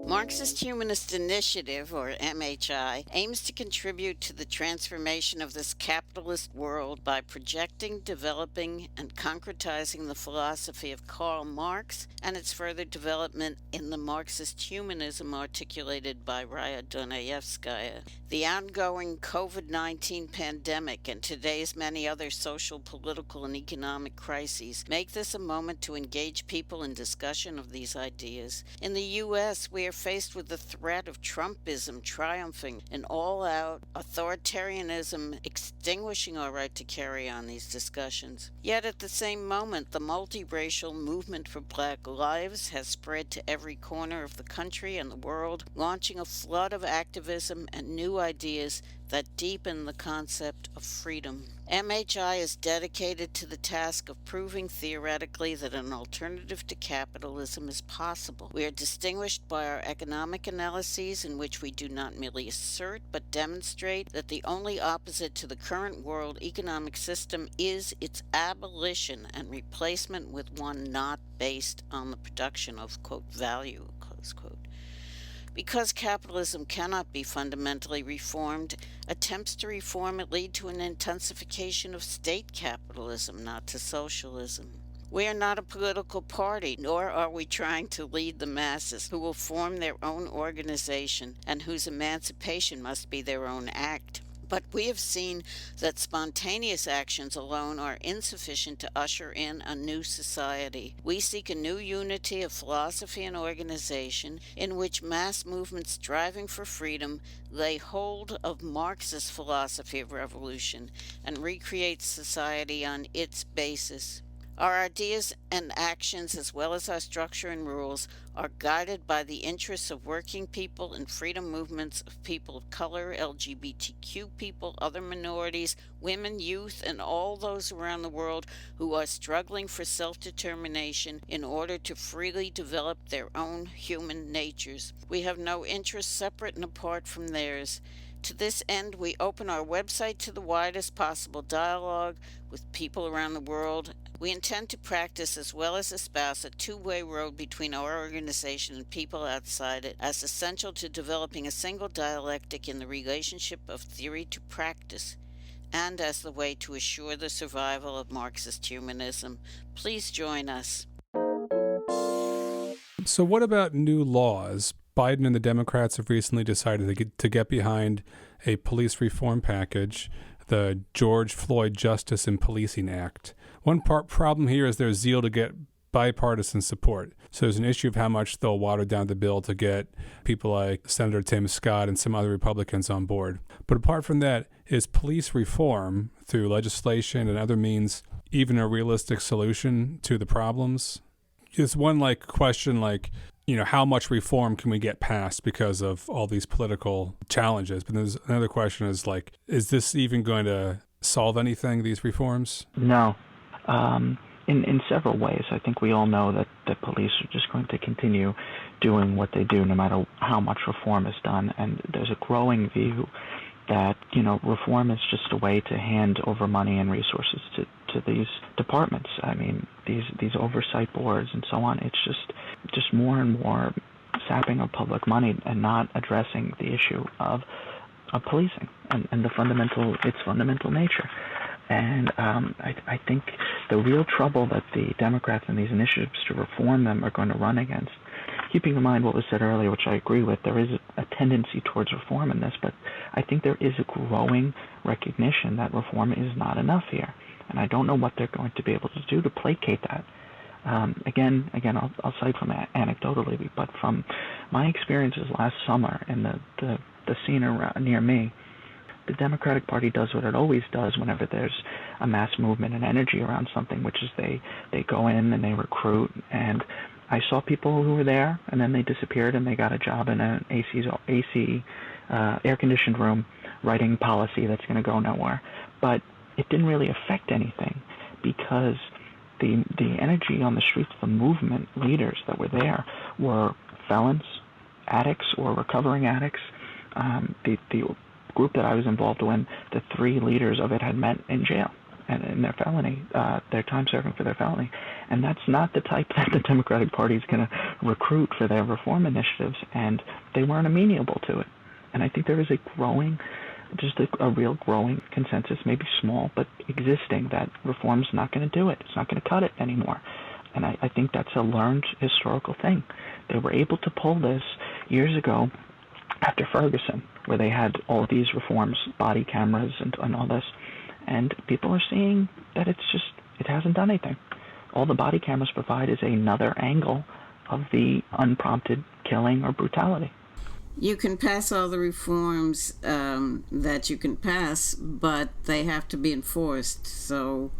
Marxist-Humanist Initiative, or MHI, aims to contribute to the transformation of this capitalist world by projecting, developing, and concretizing the philosophy of Karl Marx and its further development in the Marxist humanism articulated by Raya Dunayevskaya. The ongoing COVID-19 pandemic and today's many other social, political, and economic crises make this a moment to engage people in discussion of these ideas. In the U.S., we are faced with the threat of Trumpism triumphing and all-out authoritarianism extinguishing our right to carry on these discussions. Yet at the same moment, the multiracial movement for Black lives has spread to every corner of the country and the world, launching a flood of activism and new ideas that deepen the concept of freedom. MHI is dedicated to the task of proving theoretically that an alternative to capitalism is possible. We are distinguished by our economic analyses in which we do not merely assert but demonstrate that the only opposite to the current world economic system is its abolition and replacement with one not based on the production of, quote, value, close quote. Because capitalism cannot be fundamentally reformed, attempts to reform it lead to an intensification of state capitalism, not to socialism. We are not a political party, nor are we trying to lead the masses who will form their own organization and whose emancipation must be their own act. But we have seen that spontaneous actions alone are insufficient to usher in a new society. We seek a new unity of philosophy and organization in which mass movements striving for freedom lay hold of Marxist philosophy of revolution and recreate society on its basis. Our ideas and actions, as well as our structure and rules, are guided by the interests of working people and freedom movements of people of color, LGBTQ people, other minorities, women, youth, and all those around the world who are struggling for self-determination in order to freely develop their own human natures. We have no interests separate and apart from theirs. To this end, we open our website to the widest possible dialogue with people around the world. We intend to practice as well as espouse a two-way road between our organization and people outside it as essential to developing a single dialectic in the relationship of theory to practice, and as the way to assure the survival of Marxist humanism. Please join us. So what about new laws? Biden and the Democrats have recently decided to get behind a police reform package, the George Floyd Justice and Policing Act. One problem here is their zeal to get bipartisan support. So there's an issue of how much they'll water down the bill to get people like Senator Tim Scott and some other Republicans on board. But apart from that, is police reform through legislation and other means even a realistic solution to the problems? It's one question how much reform can we get passed because of all these political challenges? But there's another question is this even going to solve anything, these reforms? No. In several ways. I think we all know that the police are just going to continue doing what they do no matter how much reform is done. And there's a growing view that, reform is just a way to hand over money and resources to these departments. I mean, these oversight boards and so on. It's just more and more sapping of public money and not addressing the issue of policing and its fundamental nature. And I think the real trouble that the Democrats and these initiatives to reform them are going to run against, keeping in mind what was said earlier, which I agree with, there is a tendency towards reform in this, but I think there is a growing recognition that reform is not enough here. And I don't know what they're going to be able to do to placate that. Again, I'll cite from anecdotally, but from my experiences last summer in the scene around, near me, the Democratic Party does what it always does whenever there's a mass movement and energy around something, which is they go in and they recruit. And I saw people who were there, and then they disappeared, and they got a job in an AC air-conditioned room writing policy that's going to go nowhere. But it didn't really affect anything because the energy on the streets, the movement leaders that were there were felons, addicts or recovering addicts. The group that I was involved in, the three leaders of it had met in jail. and in their felony, their time serving for their felony. And that's not the type that the Democratic Party is going to recruit for their reform initiatives, and they weren't amenable to it. And I think there is a real growing consensus, maybe small, but existing, that reform's not going to do it. It's not going to cut it anymore. And I think that's a learned historical thing. They were able to pull this years ago after Ferguson, where they had all of these reforms, body cameras and all this. And people are seeing that it hasn't done anything. All the body cameras provide is another angle of the unprompted killing or brutality. You can pass all the reforms that you can pass, but they have to be enforced. So,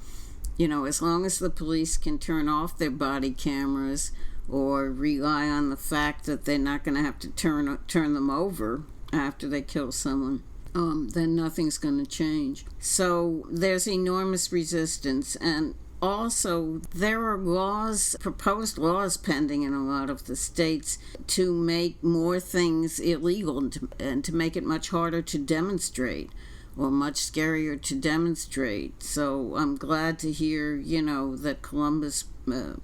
as long as the police can turn off their body cameras or rely on the fact that they're not going to have to turn them over after they kill someone, then nothing's going to change. So there's enormous resistance, and also there are proposed laws pending in a lot of the states to make more things illegal and to make it much harder to demonstrate, or much scarier to demonstrate. So I'm glad to hear, that Columbus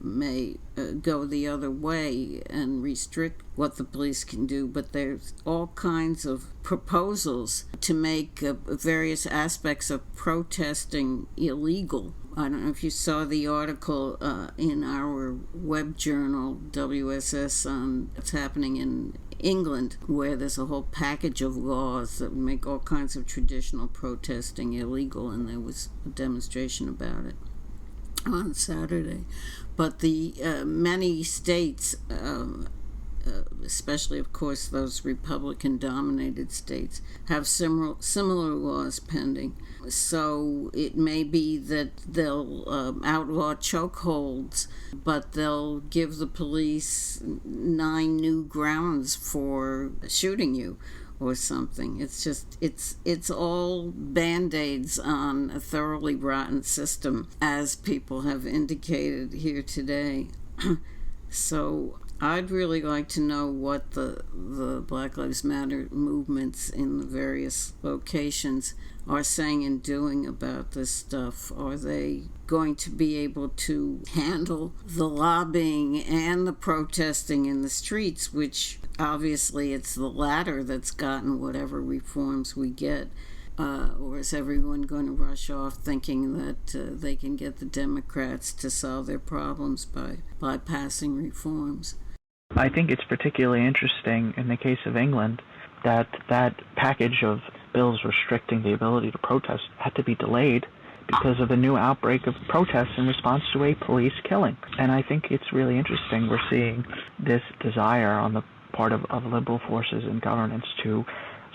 may go the other way and restrict what the police can do, but there's all kinds of proposals to make various aspects of protesting illegal. I don't know if you saw the article in our web journal, WSS, on what's happening in England, where there's a whole package of laws that make all kinds of traditional protesting illegal, and there was a demonstration about it on Saturday. But the many states, especially of course those Republican-dominated states, have similar laws pending. So it may be that they'll outlaw chokeholds, but they'll give the police 9 new grounds for shooting you or something. It's all band-aids on a thoroughly rotten system, as people have indicated here today. So I'd really like to know what the Black Lives Matter movements in the various locations are saying and doing about this stuff. Are they going to be able to handle the lobbying and the protesting in the streets, which obviously it's the latter that's gotten whatever reforms we get? Or is everyone going to rush off thinking that they can get the Democrats to solve their problems by passing reforms? I think it's particularly interesting in the case of England that package of bills restricting the ability to protest had to be delayed because of a new outbreak of protests in response to a police killing. And I think it's really interesting. We're seeing this desire on the part of liberal forces in governance to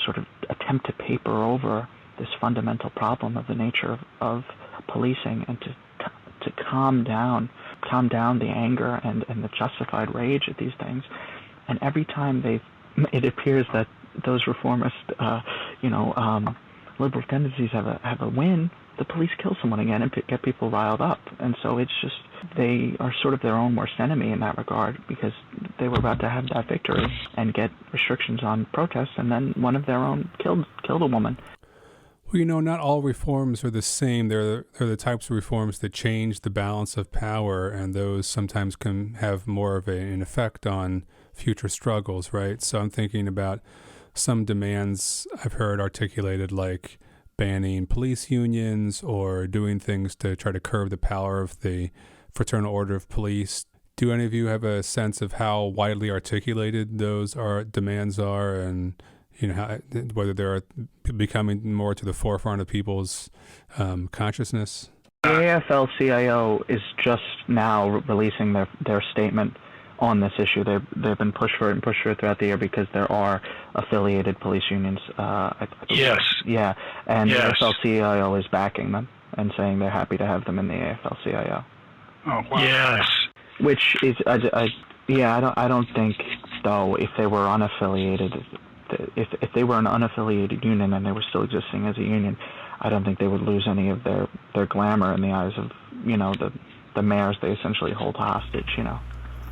sort of attempt to paper over this fundamental problem of the nature of policing, and to calm down the anger and the justified rage at these things. And every time it appears that those reformist, liberal tendencies have a win, the police kill someone again and get people riled up. And so it's just, they are sort of their own worst enemy in that regard, because they were about to have that victory and get restrictions on protests, and then one of their own killed a woman. Well, not all reforms are the same. They're the types of reforms that change the balance of power, and those sometimes can have more of an effect on future struggles, right? So I'm thinking about some demands I've heard articulated, like banning police unions or doing things to try to curb the power of the Fraternal Order of Police. Do any of you have a sense of how widely articulated those demands are, and whether they're becoming more to the forefront of people's consciousness? The AFL-CIO is just now releasing their statement on this issue. They've been pushed for it throughout the year because there are affiliated police unions. Yes. Yeah, and yes. The AFL-CIO is backing them and saying they're happy to have them in the AFL-CIO. Oh, wow. Yes. Which is, I don't think, though, if they were unaffiliated, if they were an unaffiliated union and they were still existing as a union, I don't think they would lose any of their glamour in the eyes of, the mayors they essentially hold hostage,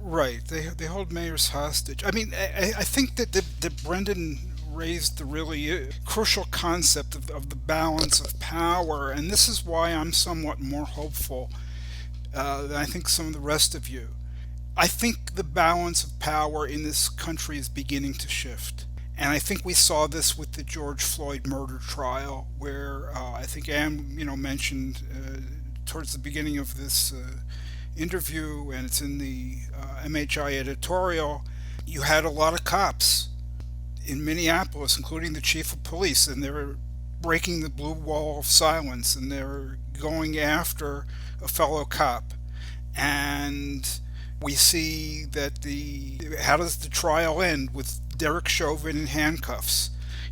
Right. They hold mayors hostage. I mean, I think that Brendan raised the really crucial concept of the balance of power, and this is why I'm somewhat more hopeful than I think some of the rest of you. I think the balance of power in this country is beginning to shift. And I think we saw this with the George Floyd murder trial, where I think Ann, mentioned towards the beginning of this interview, and it's in the MHI editorial, you had a lot of cops in Minneapolis, including the chief of police, and they were breaking the blue wall of silence, and they were going after a fellow cop. And we see that how does the trial end? With Derek Chauvin in handcuffs,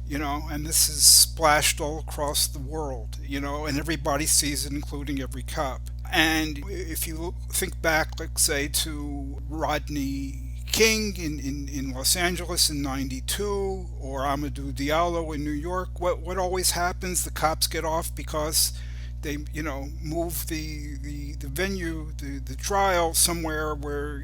and this is splashed all across the world, and everybody sees it, including every cop. And if you think back, let's say, to Rodney King in Los Angeles in '92, or Amadou Diallo in New York, what always happens? The cops get off because they move the venue, the trial somewhere where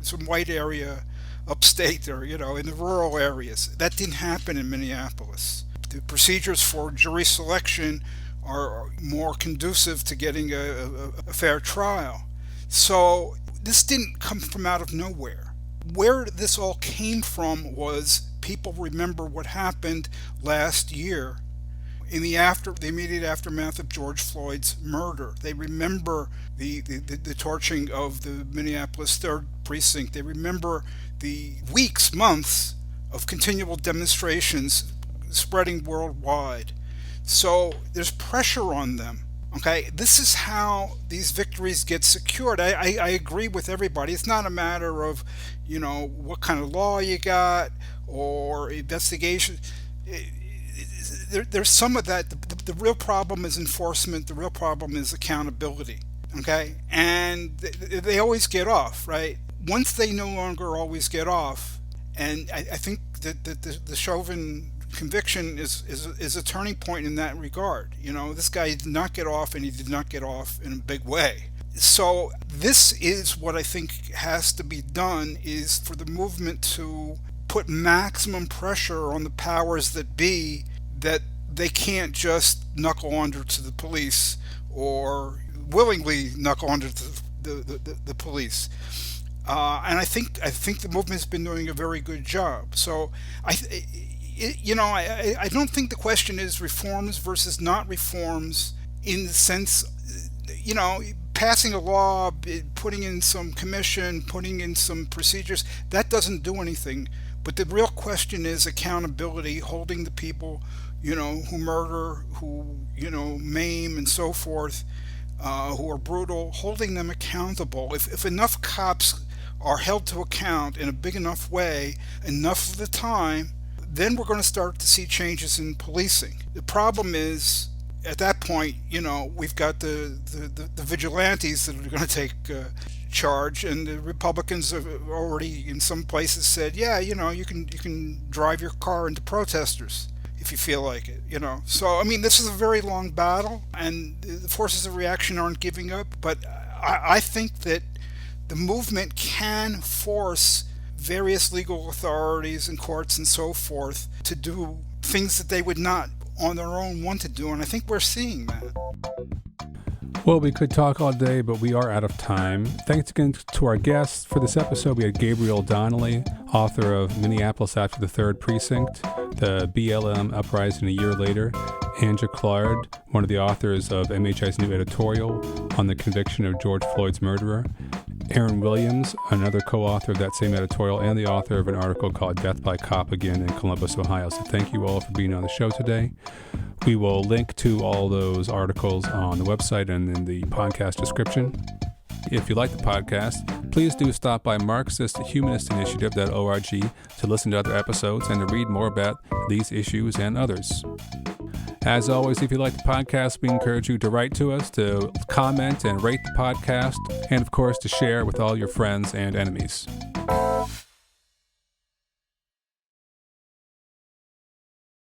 some white area upstate, or in the rural areas. That didn't happen in Minneapolis. The procedures for jury selection are more conducive to getting a fair trial. So this didn't come from out of nowhere. Where this all came from was people remember what happened last year in the immediate aftermath of George Floyd's murder. They remember the torching of the Minneapolis 3rd Precinct. They remember the weeks, months of continual demonstrations spreading worldwide. So there's pressure on them. Okay, this is how these victories get secured. I agree with everybody. It's not a matter of, what kind of law you got or investigation. There's some of that. The real problem is enforcement. The real problem is accountability. Okay, and they always get off, right? Once they no longer always get off, and I think that the Chauvin conviction is a turning point in that regard. This guy did not get off, and he did not get off in a big way. So this is what I think has to be done, is for the movement to put maximum pressure on the powers that be, that they can't just knuckle under to the police or willingly knuckle under to the police. And I think the movement's been doing a very good job. So I don't think the question is reforms versus not reforms, in the sense, passing a law, putting in some commission, putting in some procedures, that doesn't do anything. But the real question is accountability, holding the people, who murder, who, maim and so forth, who are brutal, holding them accountable. If enough cops are held to account in a big enough way, enough of the time, then we're going to start to see changes in policing. The problem is, at that point, we've got the vigilantes that are going to take charge, and the Republicans have already, in some places, said, yeah, you can drive your car into protesters if you feel like it, So, this is a very long battle, and the forces of reaction aren't giving up, but I think that the movement can force various legal authorities and courts and so forth to do things that they would not on their own want to do, and I think we're seeing that. Well, we could talk all day, but we are out of time. Thanks again to our guests. For this episode, we had Gabriel Donnelly, author of Minneapolis After the 3rd Precinct, the BLM Uprising a Year Later, and Jaclard, one of the authors of MHI's new editorial on the conviction of George Floyd's murderer, Aaron Williams, another co-author of that same editorial, and the author of an article called Death by Cop Again in Columbus, Ohio. So thank you all for being on the show today. We will link to all those articles on the website and in the podcast description. If you like the podcast, please do stop by Marxist-Humanist Initiative.org to listen to other episodes and to read more about these issues and others. As always, if you like the podcast, we encourage you to write to us, to comment and rate the podcast, and of course to share with all your friends and enemies.